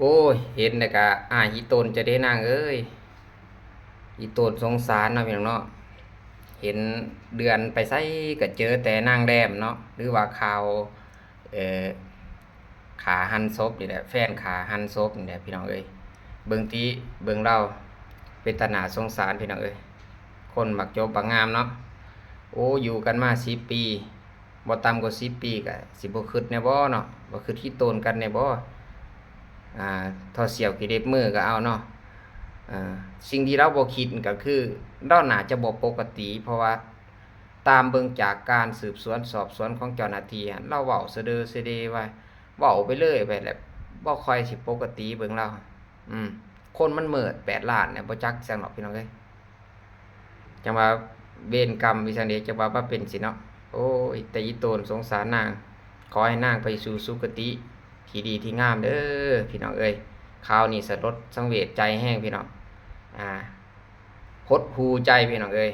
โอ้ยเห็นแต่กะอีตนจะได้นางเอ้ยอีตนสงสารเนาะพี่น้องเนาะเห็นเดือนไปไสก็เจอแต่นางแดมเนาะหรือว่าข่าวเอ่อขาหันศพนี่แหละแฟนขาหันศพนี่แหละพี่น้องเอ้ยเบิ่งติเบิ่งเล่าเป็นตาหนาสงสารพี่น้องเอ้ยคนมักจบบักงามเนาะโอ้อยู่กันมา10 ปีบ่ต่ำกว่า10 ปีก็สิบ่คิดแน่บ่เนาะบ่คิดที่ตนกันแน่บ่ อ่าทอเสียวกี่เด็บมือก็เอาเนาะอ่าสิ่งที่เราบ่คิดก็คือเราน่าจะบ่ปกติเพราะว่าตามเบิ่งจากการสืบสวนสอบสวนของเจ้าหน้าที่อะเราเว้าเสะเดอเสะเดว่าเว้าไปเลยไปแหละบ่ค่อยสิปกติเบิ่งเราอืมคนมันเมิด8 ล้านเนี่ยบ่จักจังหรอกพี่น้องเอ้ยจังว่าเวรกรรมวิสันเดจังว่ามาเป็นสิเนาะโอ้ยแต่อีโตนสงสารนางขอให้นางไปสู่สุคติ ที่ดีที่งามเด้อพี่น้องเอ้ยข่าวนี้สลดสังเวชใจแห้งพี่น้องอ่าหดหูใจพี่น้องเอ้ย